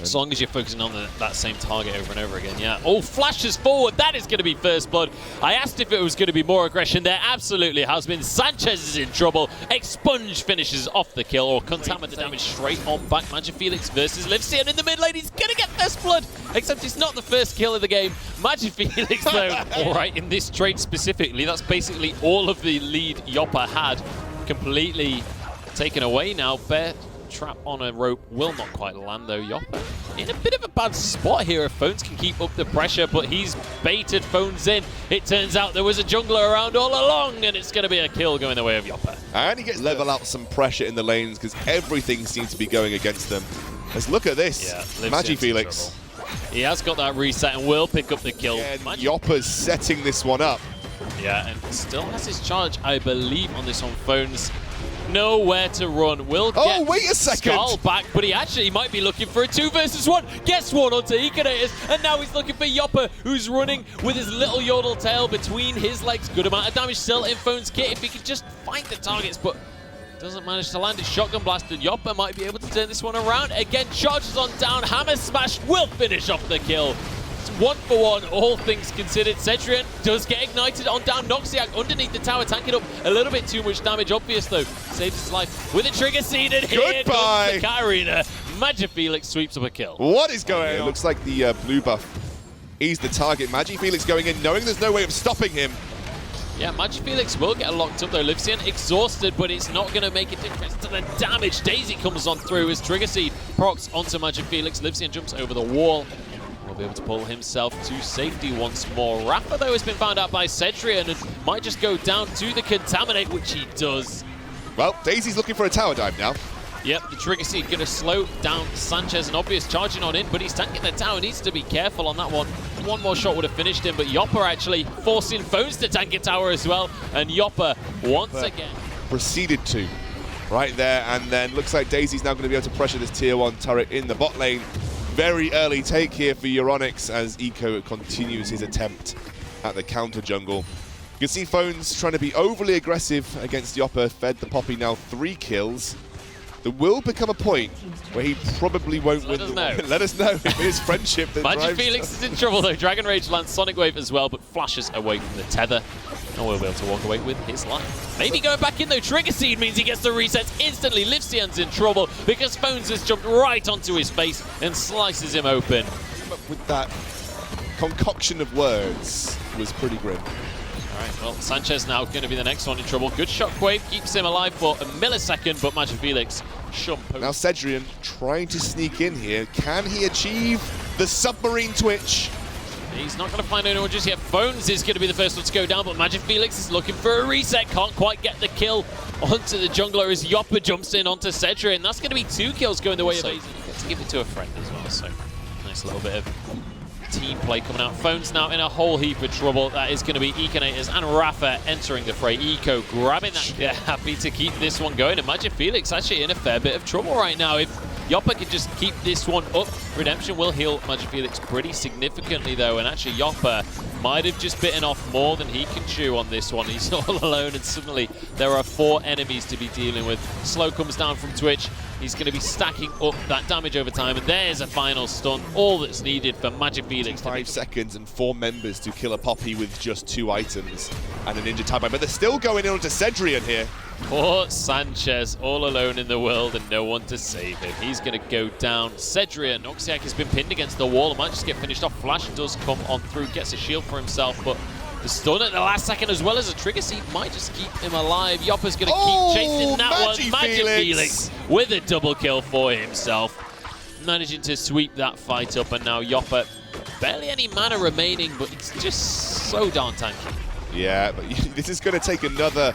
As long as you're focusing on that same target over and over again, yeah. Oh, flashes forward. That is going to be first blood. I asked if it was going to be more aggression. There absolutely has been. Sanchez is in trouble. Expunge finishes off the kill, or contaminate the damage straight on back. Magic Felix versus Livesian in the mid lane. He's going to get first blood, except it's not the first kill of the game. Magic Felix, though, all right, in this trade specifically, that's basically all of the lead Yopper had completely taken away now. Bear trap on a rope will not quite land, though. Yopper in a bit of a bad spot here if Phones can keep up the pressure, but he's baited Phones in. It turns out there was a jungler around all along, and it's going to be a kill going the way of Yopper. And he gets level out some pressure in the lanes because everything seems to be going against them. Let's look at this. Yeah, Magic Felix. He has got that reset and will pick up the kill. Yeah, Yopper's setting this one up. Yeah, and still has his charge, I believe, on this on Phones. Nowhere to run. Will get wait a second. Skull back, but he actually might be looking for a 2 versus 1. Gets one onto Econators, and now he's looking for Yopper, who's running with his little yodel tail between his legs. Good amount of damage still in Phone's kit if he could just find the targets, but doesn't manage to land his shotgun blast, and Yopper might be able to turn this one around. Again, charges on down, hammer smash will finish off the kill. It's 1 for 1, all things considered. Cedrian does get ignited on down. Noxiac underneath the tower, tanking up a little bit too much damage. Obvious, though, saves his life with a trigger seed, and here comes the Katarina. Magic Felix sweeps up a kill. What is going on? It looks like the blue buff is the target. Magic Felix going in, knowing there's no way of stopping him. Yeah, Magic Felix will get locked up, though. Livesian exhausted, but it's not going to make a difference to the damage. Daisy comes on through as Trigger Seed procs onto Magic Felix. Livesian jumps over the wall. Will be able to pull himself to safety once more. Rafa, though, has been found out by Cedrian and might just go down to the Contaminate, which he does. Well, Daisy's looking for a tower dive now. Yep, the Trigger Seed going to slow down Sanchez, and Obvious charging on in, but he's tanking the tower. Needs to be careful on that one. One more shot would have finished him, but Yopper actually forcing Phones to tank a tower as well, and Yopper once again proceeded to right there, and then looks like Daisy's now going to be able to pressure this tier 1 turret in the bot lane. Very early take here for Euronics as Eco continues his attempt at the counter jungle. You can see Phones trying to be overly aggressive against Yopper. Fed the Poppy now 3 kills. There will become a point where he probably won't win the war. Let us know if it is friendship that Magic Felix is in trouble, though. Dragon Rage lands Sonic Wave as well, but flashes away from the tether. And we'll be able to walk away with his life. Maybe going back in, though. Trigger Seed means he gets the resets instantly. Livesian's in trouble because Phones has jumped right onto his face and slices him open. With that concoction of words was pretty grim. All right, well, Sanchez now going to be the next one in trouble. Good shockwave, keeps him alive for a millisecond, but Magic Felix shump. Now Cedrian trying to sneak in here. Can he achieve the submarine twitch? He's not going to find anyone just yet. Phones is going to be the first one to go down, but Magic Felix is looking for a reset. Can't quite get the kill onto the jungler as Yopper jumps in onto Cedrian. That's going to be 2 kills going the way of Daisy. Gets to give it to a friend as well, so nice little bit of team play coming out. Phones now in a whole heap of trouble. That is going to be Econators and Rafa entering the fray. Eco grabbing that. Yeah, happy to keep this one going. And Magic Felix actually in a fair bit of trouble right now. If Yopper can just keep this one up, Redemption will heal Magic Felix pretty significantly, though. And actually, Yopper might have just bitten off more than he can chew on this one. He's all alone, and suddenly there are 4 enemies to be dealing with. Slow comes down from Twitch. He's going to be stacking up that damage over time, and there's a final stun. All that's needed for Magic Felix. 5 seconds and 4 members to kill a Poppy with just 2 items and a Ninja Time. But they're still going in onto Cedrian here. Poor Sanchez, all alone in the world and no one to save him. He's going to go down. Cedrian, Noxiac has been pinned against the wall and might just get finished off. Flash does come on through, gets a shield for himself, but the stun at the last second as well as a Trigger Seed might just keep him alive. Yopper's going to keep chasing that one. Magic Felix with a double kill for himself. Managing to sweep that fight up, and now Yopper, barely any mana remaining, but it's just so darn tanky. Yeah, but this is going to take another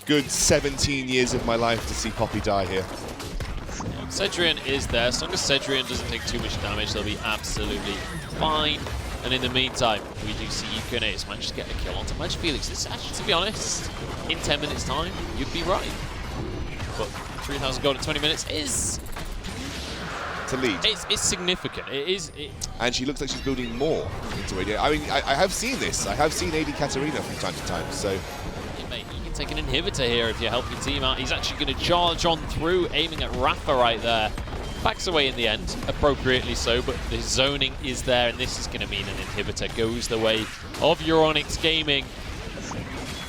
good 17 years of my life to see Poppy die here. Cedrian is there. As long as Cedrian doesn't take too much damage, they'll be absolutely fine. And in the meantime, we do see Euronics manage to get a kill onto Magic Felix. It's actually, to be honest, in 10 minutes time, you'd be right. But 3,000 gold in 20 minutes is... to lead. It's significant. It is. And she looks like she's building more into AD. I mean, I have seen this. I have seen AD Katarina from time to time, so... Yeah, mate, you can take an inhibitor here if you help your team out. He's actually going to charge on through, aiming at Rafa right there. Backs away in the end, appropriately so, but the zoning is there, and this is going to mean an inhibitor goes the way of Euronics Gaming.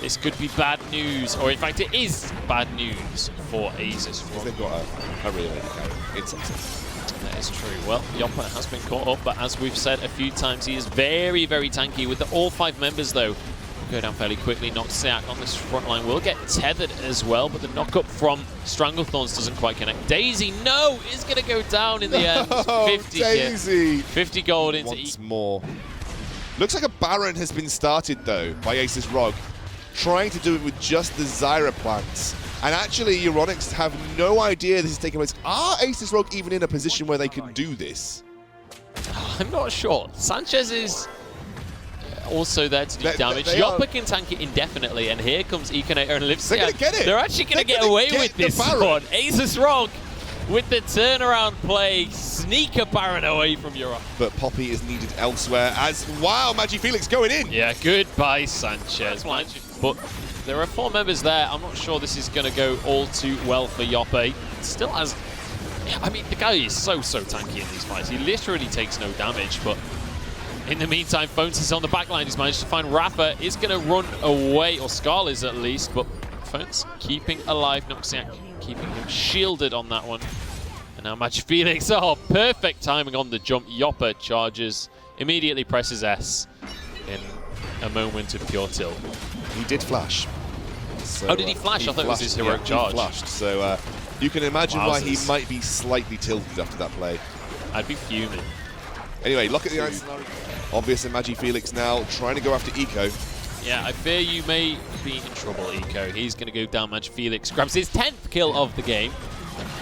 This could be bad news, or in fact it is bad news for Asus ROG. They've got a real early carry in some sense. That is true. Well, Yopper has been caught up, but as we've said a few times, he is very, very tanky. With all 5 members, though, go down fairly quickly. Noxiac on this front line will get tethered as well, but the knock-up from Stranglethorns doesn't quite connect. Daisy, no, is going to go down in the end. 50 Daisy! 50 gold into Once more. Looks like a Baron has been started, though, by Asus ROG, trying to do it with just the Zyra plants. And actually, Euronics have no idea this is taking place. Are Asus ROG even in a position where they can do this? I'm not sure. Sanchez is also there to do damage. Yopper can tank it indefinitely, and here comes Econator and Livsia. They're going to get it. They're actually going to get away with this one. Asus ROG with the turnaround play, sneak a Baron away from Euro. But Poppy is needed elsewhere as, wow, Magifelix going in. Yeah, goodbye, Sanchez. But there are 4 members there. I'm not sure this is going to go all too well for Yopper. He still has... I mean, the guy is so tanky in these fights. He literally takes no damage, but in the meantime, Phones is on the back line. He's managed to find Rafa. Is going to run away, or Scarl is at least, but Phones keeping alive. Noxiac keeping him shielded on that one. And now Magifelix. Oh, perfect timing on the jump. Yopper charges, immediately presses S in a moment of pure tilt. He did flash. So, oh, did he flash? I thought it was his heroic charge. He flashed, so you can imagine why he might be slightly tilted after that play. I'd be fuming. Anyway, look at the iron scenario. Obvious and Magifelix now trying to go after Eco. Yeah, I fear you may be in trouble, Eco. He's going to go down. Magifelix grabs his 10th kill of the game.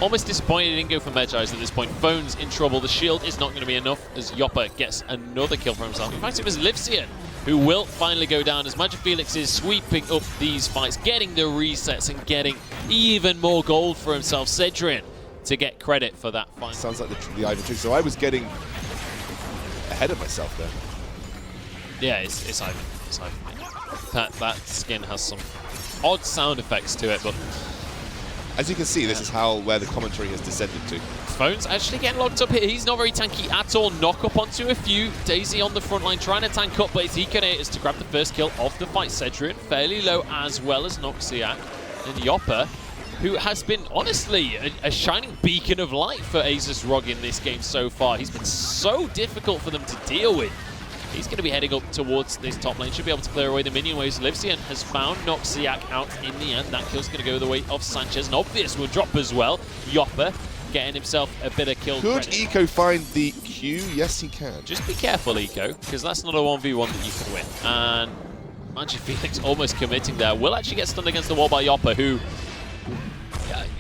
Almost disappointed he didn't go for Medjai's at this point. Phone's in trouble. The shield is not going to be enough as Yopper gets another kill for himself. In fact, it was Livsian who will finally go down as Magifelix is sweeping up these fights, getting the resets and getting even more gold for himself. Cedrian to get credit for that fight. Sounds like the Ivan trick. So I was getting ahead of myself there. Yeah, it's Ivan. It's Ivan. That skin has some odd sound effects to it, but as you can see, this is where the commentary has descended to. Phone's actually getting locked up here. He's not very tanky at all. Knock up onto a few. Daisy on the front line trying to tank up, but it's Econators to grab the first kill of the fight. Cedrian fairly low, as well as Noxiac. And Yopper, who has been, honestly, a shining beacon of light for Asus ROG in this game so far. He's been so difficult for them to deal with. He's going to be heading up towards this top lane. Should be able to clear away the minion waves. Livsian has found Noxiac out in the end. That kill's going to go the way of Sanchez. And Obvious will drop as well. Yopper getting himself a bit of kill Could credit. Eco find the Q? Yes, he can. Just be careful, Eco, because that's not a 1v1 that you can win. And Magifelix almost committing there. Will actually get stunned against the wall by Yopper, who...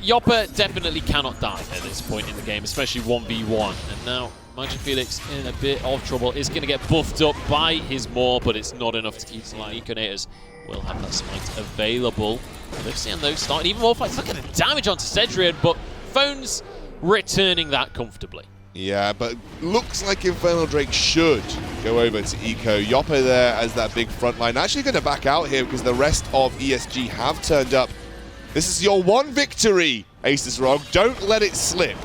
Yopper definitely cannot die at this point in the game, especially 1v1. And now Magifelix in a bit of trouble. Is going to get buffed up by his Maw, but it's not enough to keep his life. Econators will have that smite available. Livsian, though, starting even more fights. Look at the damage onto Cedrian, but Phone's returning that comfortably. Yeah, but looks like Infernal Drake should go over to Eco. Yopper there as that big front line. Actually going to back out here because the rest of ESG have turned up. This is your one victory, Asus ROG. Don't let it slip.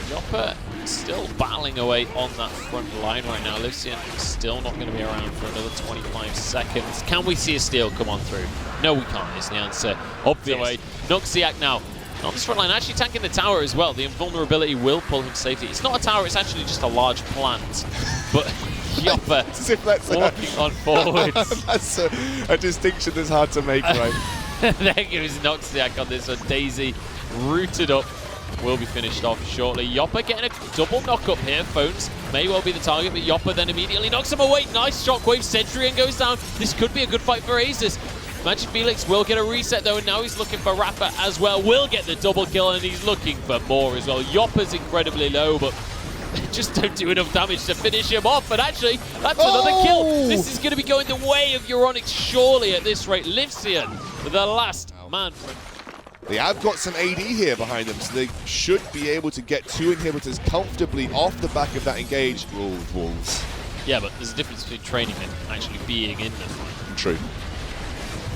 Yopper still battling away on that front line right now. Livsian still not going to be around for another 25 seconds. Can we see a steal come on through? No, we can't, is the answer. Obviously. Noxiac now on this front line, actually tanking the tower as well. The invulnerability will pull him safely. It's not a tower, it's actually just a large plant. But Yopper walking on forwards. That's a distinction that's hard to make, right? There goes Noxiac on this one. Daisy rooted up. Will be finished off shortly. Yopper getting a double knock up here. Phones may well be the target, but Yopper then immediately knocks him away. Nice shockwave. Cedrian goes down. This could be a good fight for Asus. Magifelix will get a reset though, and now he's looking for Rafa as well. Will get the double kill, and he's looking for more as well. Yopper's incredibly low, but just don't do enough damage to finish him off. And actually, that's another kill. This is going to be going the way of Euronics surely at this rate. Livsian, the last man. They have got some AD here behind them, so they should be able to get 2 inhibitors comfortably off the back of that engaged Wolves. Yeah, but there's a difference between training and actually being in the fight. True.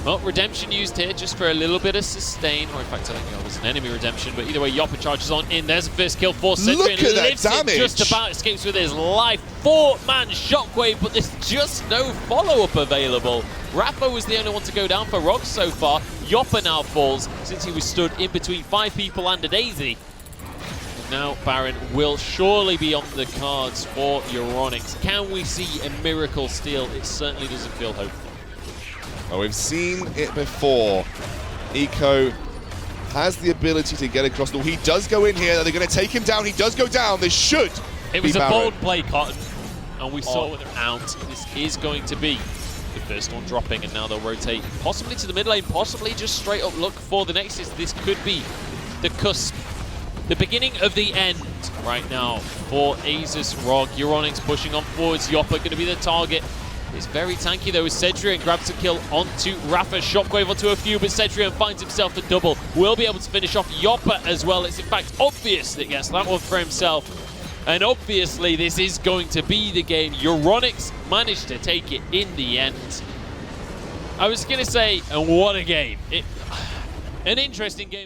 Well, redemption used here just for a little bit of sustain, or in fact I think it was an enemy redemption, but either way Yoppa charges on in. There's the first kill for Cedric. Look at that lives it, damage! just about escapes with his life. 4-man shockwave, but there's just no follow-up available. Rafa was the only one to go down for ROG so far. Yoppa now falls since he was stood in between 5 people and a Daisy. And now Baron will surely be on the cards for Euronics. Can we see a miracle steal? It certainly doesn't feel hopeful. Oh, we've seen it before. Eco has the ability to get across the wall. He does go in here. They're going to take him down. He does go down. This should It was be a Baron. bold play, Cotton, and we saw with it out. This is going to be the first one dropping, and now they'll rotate possibly to the mid lane, possibly just straight up look for the Nexus. This could be the cusp, the beginning of the end right now for Asus ROG. Euronics pushing on forwards. Yoppa going to be the target. It's very tanky though as Cedric grabs a kill onto Rafa. Shockwave onto a few, but Cedric finds himself the double. Will be able to finish off Yoppa as well. It's in fact obvious that he gets that one for himself. And obviously this is going to be the game. Euronics managed to take it in the end. I was going to say, and what a game. An interesting game.